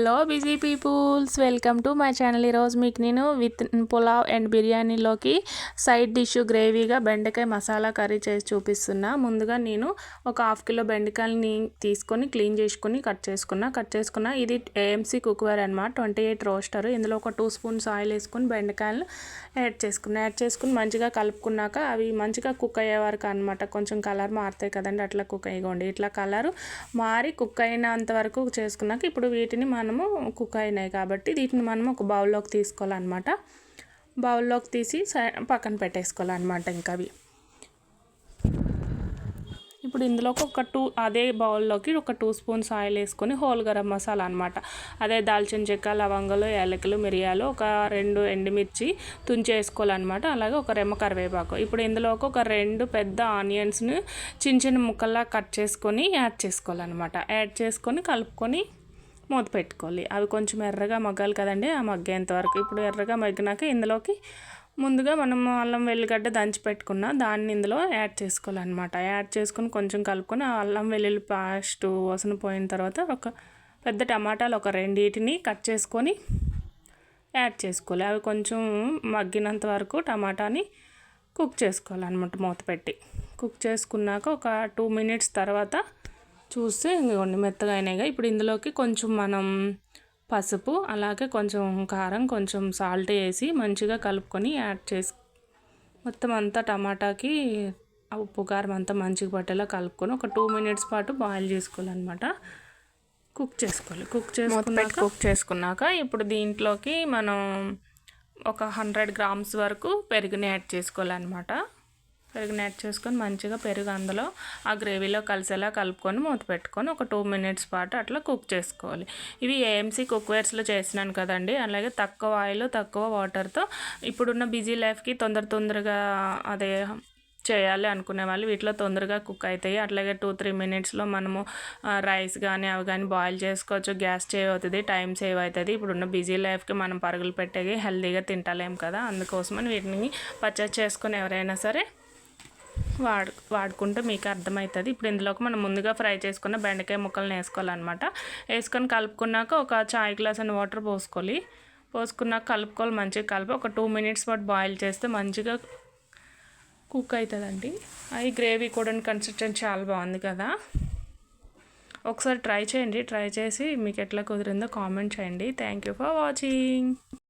Hello busy peoples, welcome to my channel. ఈరోజు మీకు నేను విత్ పులావ్ అండ్ బిర్యానీలోకి సైడ్ డిష్ గ్రేవీగా బెండకాయ మసాలా కర్రీ చేసి చూపిస్తున్నా. ముందుగా నేను ఒక హాఫ్ కిలో బెండకాయలని తీసుకొని క్లీన్ చేసుకొని కట్ చేసుకున్నా. ఇది ఏఎంసీ కుక్వేర్ అనమాట, 28 రోస్టర్. ఇందులో ఒక 2 స్పూన్స్ ఆయిల్ వేసుకొని బెండకాయలు యాడ్ చేసుకుని మంచిగా కలుపుకున్నాక అవి మంచిగా కుక్ అయ్యే వరకు అనమాట. కొంచెం కలర్ మారుతాయి కదండి, అట్లా కుక్ అయ్యండి. ఇట్లా కలర్ మారి కుక్ అయినంత వరకు చేసుకున్నాక ఇప్పుడు వీటిని మనము కుక్ అయినాయి కాబట్టి వీటిని మనం ఒక బౌల్లోకి తీసుకోవాలన్నమాట. బౌల్లోకి తీసి పక్కన పెట్టేసుకోవాలన్నమాట. ఇంకా అవి ఇప్పుడు ఇందులోకి అదే బౌల్లోకి ఒక 2 స్పూన్స్ ఆయిల్ వేసుకొని హోల్ గరం మసాలా అనమాట, అదే దాల్చిన చెక్క, లవంగాలు, యాలకులు, మిరియాలు, ఒక 2 ఎండుమిర్చి తుంచి వేసుకోవాలన్నమాట. అలాగే ఒక రెమ్మ కరివేపాకు. ఇప్పుడు ఇందులోకి ఒక 2 పెద్ద ఆనియన్స్ని చిన్న ముక్కల్లా కట్ చేసుకొని యాడ్ చేసుకోవాలన్నమాట. యాడ్ చేసుకొని కలుపుకొని మూత పెట్టుకోవాలి. అవి కొంచెం ఎర్రగా మగ్గాలి కదండి, ఆ మగ్గేంత వరకు. ఇప్పుడు ఎర్రగా మగ్గినాక ఇందులోకి ముందుగా మనం అల్లం వెల్లిగడ్డ దంచి పెట్టుకున్న దాన్ని ఇందులో యాడ్ చేసుకోవాలన్నమాట. యాడ్ చేసుకొని కొంచెం కలుపుకొని ఆ అల్లం వెల్లుల్లి పేస్ట్ వాసన పోయిన తర్వాత ఒక పెద్ద టమాటాలు ఒక 2 కట్ చేసుకొని యాడ్ చేసుకోవాలి. అవి కొంచెం మగ్గినంత వరకు టమాటాని కుక్ చేసుకోవాలన్నమాట మూత పెట్టి. కుక్ చేసుకున్నాక ఒక 2 మినిట్స్ తర్వాత చూస్తే ఇంకొన్ని మెత్తగా అయినాయిగా. ఇప్పుడు ఇందులోకి కొంచెం మనం పసుపు, అలాగే కొంచెం కారం, కొంచెం సాల్ట్ వేసి మంచిగా కలుపుకొని యాడ్ చేసి మొత్తం అంతా టమాటాకి ఉప్పు కారం అంతా మంచిగా పట్టేలా కలుపుకొని ఒక 2 మినిట్స్ పాటు బాయిల్ చేసుకోవాలన్నమాట. కుక్ చేసుకున్నాక ఇప్పుడు దీంట్లోకి మనం ఒక 100 గ్రామ్స్ వరకు పెరుగుని యాడ్ చేసుకోవాలన్నమాట. పెరుగుని యాడ్ చేసుకొని మంచిగా పెరుగు అందులో ఆ గ్రేవీలో కలిసేలా కలుపుకొని మూత పెట్టుకొని ఒక 2 మినిట్స్ పాటు అట్లా కుక్ చేసుకోవాలి. ఇవి ఏఎంసీ కుక్వేర్స్లో చేసినాను కదండి, అలాగే తక్కువ ఆయిల్ తక్కువ వాటర్తో ఇప్పుడున్న బిజీ లైఫ్కి తొందరగా అదే చేయాలి అనుకునే వాళ్ళు వీటిలో తొందరగా కుక్ అవుతాయి. అట్లాగే 2-3 మినిట్స్లో మనము రైస్ కానీ అవి కానీ బాయిల్ చేసుకోవచ్చు. గ్యాస్ సేవ్ అవుతుంది, టైం సేవ్ అవుతుంది. ఇప్పుడున్న బిజీ లైఫ్కి మనం పరుగులు పెట్టేది హెల్తీగా తింటలేం కదా, అందుకోసమని వీటిని పర్చేస్ చేసుకొని ఎవరైనా సరే వాడుకుంటే మీకు అర్థమవుతుంది. ఇప్పుడు ఇందులోకి మనం ముందుగా ఫ్రై చేసుకున్న బెండకాయ ముక్కలను వేసుకోవాలన్నమాట. వేసుకొని కలుపుకున్నాక ఒక చాయ్ గ్లాస్ అని వాటర్ పోసుకున్నాక కలుపుకోవాలి. మంచిగా కలిపి ఒక 2 మినిట్స్ పాటు బాయిల్ చేస్తే మంచిగా కుక్ అవుతుందండి. అది గ్రేవీ కూడా కన్సిస్టెన్సీ చాలా బాగుంది కదా. ఒకసారి ట్రై చేయండి. ట్రై చేసి మీకు ఎట్లా కుదిరిందో కామెంట్ చేయండి. Thank you for watching.